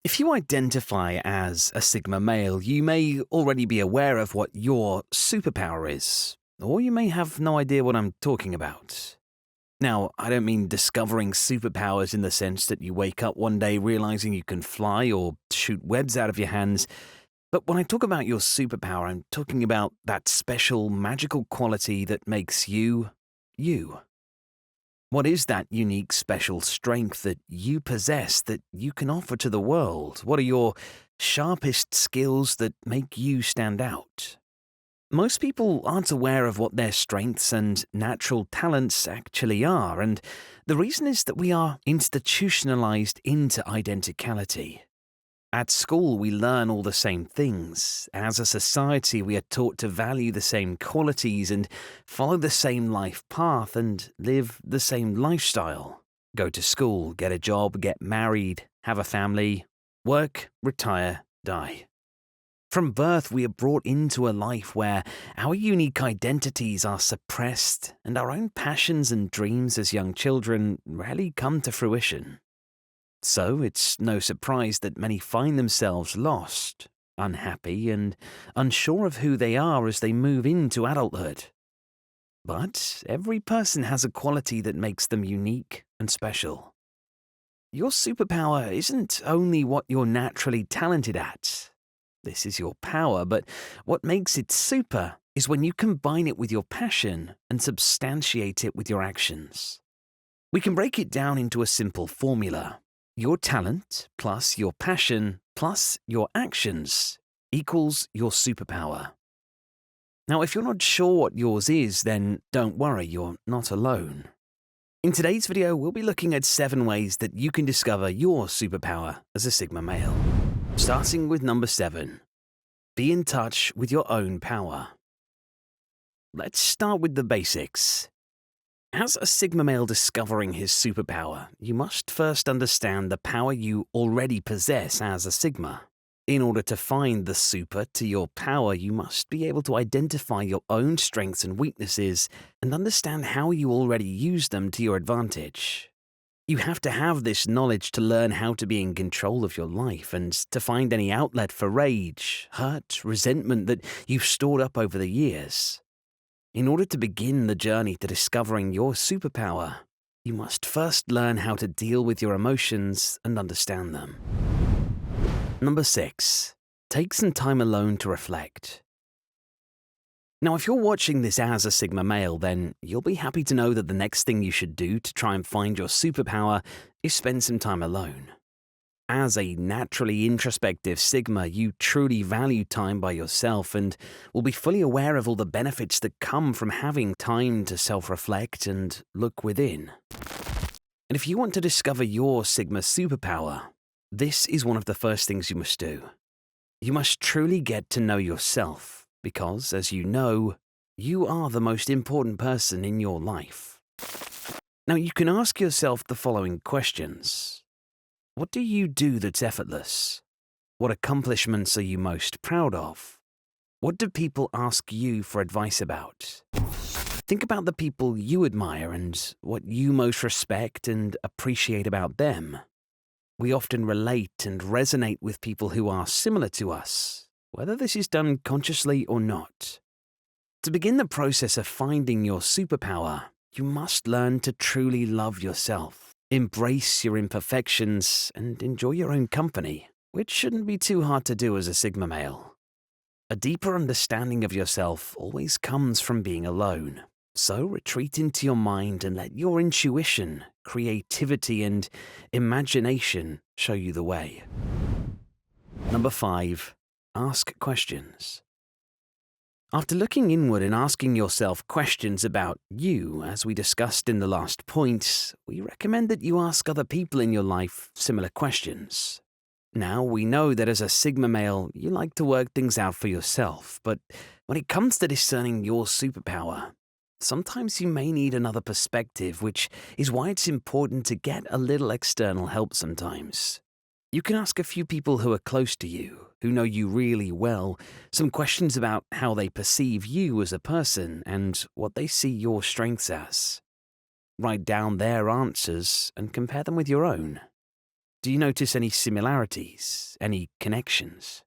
If you identify as a Sigma male, you may already be aware of what your superpower is, or you may have no idea what I'm talking about. Now, I don't mean discovering superpowers in the sense that you wake up one day realizing you can fly or shoot webs out of your hands, but when I talk about your superpower, I'm talking about that special magical quality that makes you, you. What is that unique special strength that you possess that you can offer to the world? What are your sharpest skills that make you stand out? Most people aren't aware of what their strengths and natural talents actually are, and the reason is that we are institutionalized into identicality. At school, we learn all the same things. As a society, we are taught to value the same qualities and follow the same life path and live the same lifestyle. Go to school, get a job, get married, have a family, work, retire, die. From birth, we are brought into a life where our unique identities are suppressed and our own passions and dreams as young children rarely come to fruition. So it's no surprise that many find themselves lost, unhappy, and unsure of who they are as they move into adulthood. But every person has a quality that makes them unique and special. Your superpower isn't only what you're naturally talented at. This is your power, but what makes it super is when you combine it with your passion and substantiate it with your actions. We can break it down into a simple formula. Your talent plus your passion plus your actions equals your superpower. Now, if you're not sure what yours is, then don't worry, you're not alone. In today's video, we'll be looking at 7 ways that you can discover your superpower as a Sigma male. Starting with number 7, be in touch with your own power. Let's start with the basics. As a Sigma male discovering his superpower, you must first understand the power you already possess as a Sigma. In order to find the super to your power, you must be able to identify your own strengths and weaknesses and understand how you already use them to your advantage. You have to have this knowledge to learn how to be in control of your life and to find any outlet for rage, hurt, resentment that you've stored up over the years. In order to begin the journey to discovering your superpower, you must first learn how to deal with your emotions and understand them. Number 6, take some time alone to reflect. Now, if you're watching this as a Sigma male, then you'll be happy to know that the next thing you should do to try and find your superpower is spend some time alone. As a naturally introspective Sigma, you truly value time by yourself and will be fully aware of all the benefits that come from having time to self-reflect and look within. And if you want to discover your Sigma superpower, this is one of the first things you must do. You must truly get to know yourself because, as you know, you are the most important person in your life. Now, you can ask yourself the following questions. What do you do that's effortless? What accomplishments are you most proud of? What do people ask you for advice about? Think about the people you admire and what you most respect and appreciate about them. We often relate and resonate with people who are similar to us, whether this is done consciously or not. To begin the process of finding your superpower, you must learn to truly love yourself. Embrace your imperfections and enjoy your own company, which shouldn't be too hard to do as a Sigma male. A deeper understanding of yourself always comes from being alone, so retreat into your mind and let your intuition, creativity, and imagination show you the way. Number 5, ask questions. After looking inward and asking yourself questions about you, as we discussed in the last point, we recommend that you ask other people in your life similar questions. Now, we know that as a Sigma male, you like to work things out for yourself, but when it comes to discerning your superpower, sometimes you may need another perspective, which is why it's important to get a little external help sometimes. You can ask a few people who are close to you, who know you really well, some questions about how they perceive you as a person and what they see your strengths as. Write down their answers and compare them with your own. Do you notice any similarities, any connections?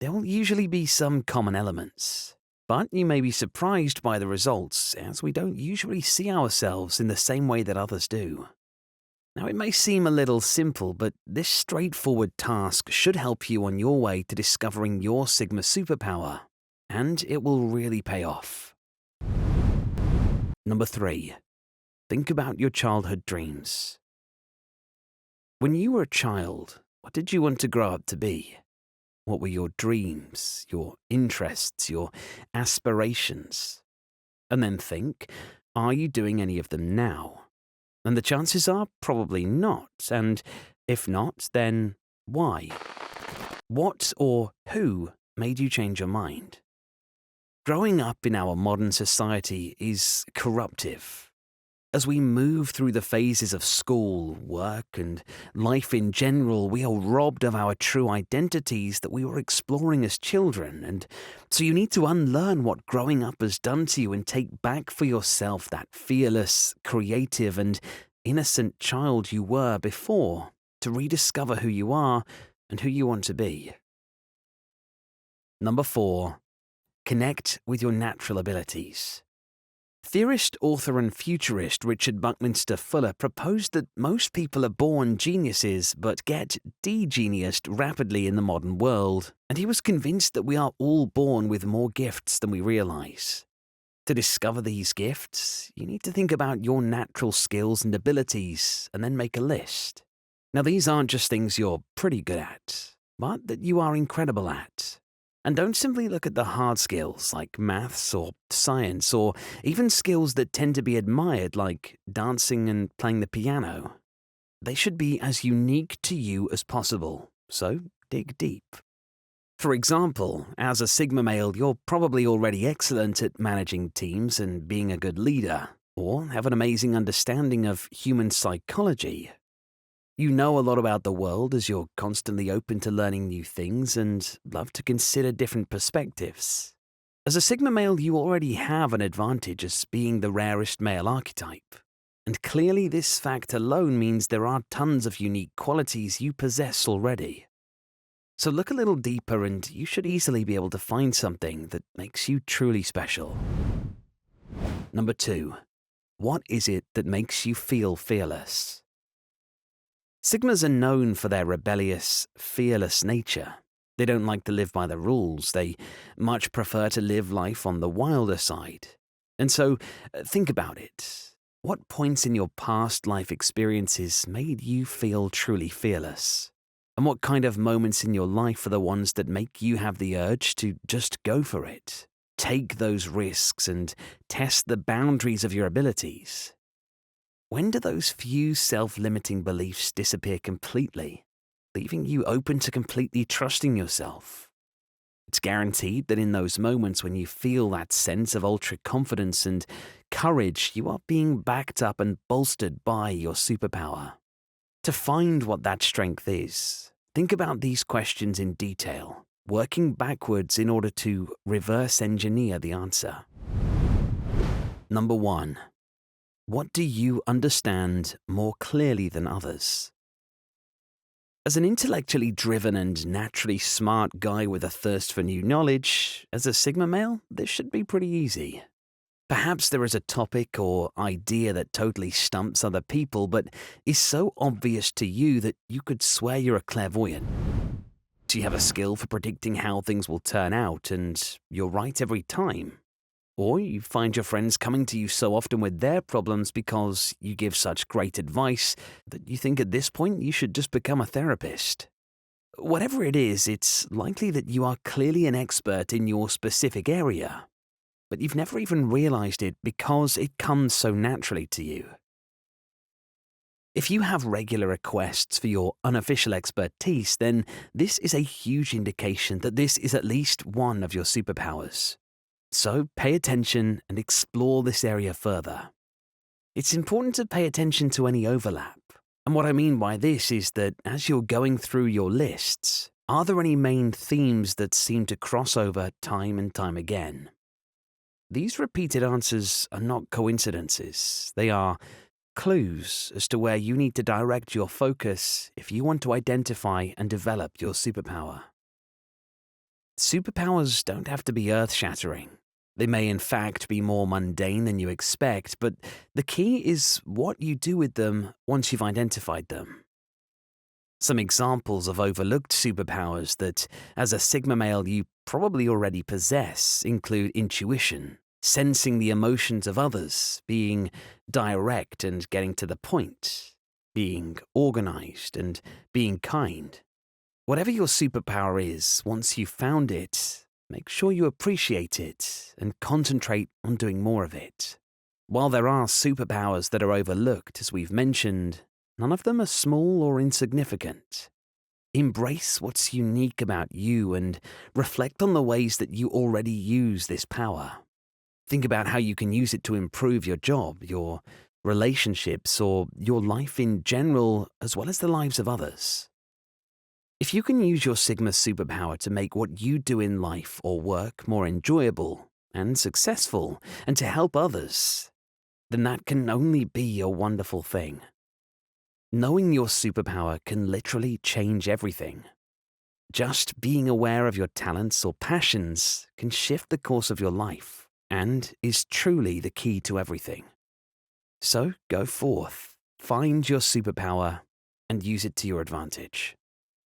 There will usually be some common elements, but you may be surprised by the results, as we don't usually see ourselves in the same way that others do. Now, it may seem a little simple, but this straightforward task should help you on your way to discovering your Sigma superpower, and it will really pay off. Number 3. Think about your childhood dreams. When you were a child, what did you want to grow up to be? What were your dreams, your interests, your aspirations? And then think, are you doing any of them now? And the chances are probably not, and if not, then why? What or who made you change your mind? Growing up in our modern society is corruptive. As we move through the phases of school, work, and life in general, we are robbed of our true identities that we were exploring as children, and so you need to unlearn what growing up has done to you and take back for yourself that fearless, creative, and innocent child you were before to rediscover who you are and who you want to be. Number 4. Connect with your natural abilities. Theorist, author, and futurist Richard Buckminster Fuller proposed that most people are born geniuses but get de-geniused rapidly in the modern world, and he was convinced that we are all born with more gifts than we realize. To discover these gifts, you need to think about your natural skills and abilities and then make a list. Now, these aren't just things you're pretty good at, but that you are incredible at. And don't simply look at the hard skills like maths or science or even skills that tend to be admired like dancing and playing the piano. They should be as unique to you as possible, so dig deep. For example, as a Sigma male, you're probably already excellent at managing teams and being a good leader, or have an amazing understanding of human psychology. You know a lot about the world as you're constantly open to learning new things and love to consider different perspectives. As a Sigma male, you already have an advantage as being the rarest male archetype. And clearly this fact alone means there are tons of unique qualities you possess already. So look a little deeper and you should easily be able to find something that makes you truly special. Number 2. What is it that makes you feel fearless? Sigmas are known for their rebellious, fearless nature. They don't like to live by the rules. They much prefer to live life on the wilder side. And so, think about it. What points in your past life experiences made you feel truly fearless? And what kind of moments in your life are the ones that make you have the urge to just go for it? Take those risks and test the boundaries of your abilities. When do those few self-limiting beliefs disappear completely, leaving you open to completely trusting yourself? It's guaranteed that in those moments when you feel that sense of ultra-confidence and courage, you are being backed up and bolstered by your superpower. To find what that strength is, think about these questions in detail, working backwards in order to reverse engineer the answer. Number 1. What do you understand more clearly than others? As an intellectually driven and naturally smart guy with a thirst for new knowledge, as a Sigma male, this should be pretty easy. Perhaps there is a topic or idea that totally stumps other people but is so obvious to you that you could swear you're a clairvoyant. Do you have a skill for predicting how things will turn out and you're right every time? Or you find your friends coming to you so often with their problems because you give such great advice that you think at this point you should just become a therapist. Whatever it is, it's likely that you are clearly an expert in your specific area, but you've never even realized it because it comes so naturally to you. If you have regular requests for your unofficial expertise, then this is a huge indication that this is at least one of your superpowers. So pay attention and explore this area further. It's important to pay attention to any overlap. And what I mean by this is that as you're going through your lists, are there any main themes that seem to cross over time and time again? These repeated answers are not coincidences. They are clues as to where you need to direct your focus if you want to identify and develop your superpower. Superpowers don't have to be earth-shattering. They may in fact be more mundane than you expect, but the key is what you do with them once you've identified them. Some examples of overlooked superpowers that, as a Sigma male, you probably already possess include intuition, sensing the emotions of others, being direct and getting to the point, being organized, and being kind. Whatever your superpower is, once you've found it, make sure you appreciate it and concentrate on doing more of it. While there are superpowers that are overlooked, as we've mentioned, none of them are small or insignificant. Embrace what's unique about you and reflect on the ways that you already use this power. Think about how you can use it to improve your job, your relationships, or your life in general, as well as the lives of others. If you can use your Sigma superpower to make what you do in life or work more enjoyable and successful, and to help others, then that can only be a wonderful thing. Knowing your superpower can literally change everything. Just being aware of your talents or passions can shift the course of your life and is truly the key to everything. So go forth, find your superpower, and use it to your advantage.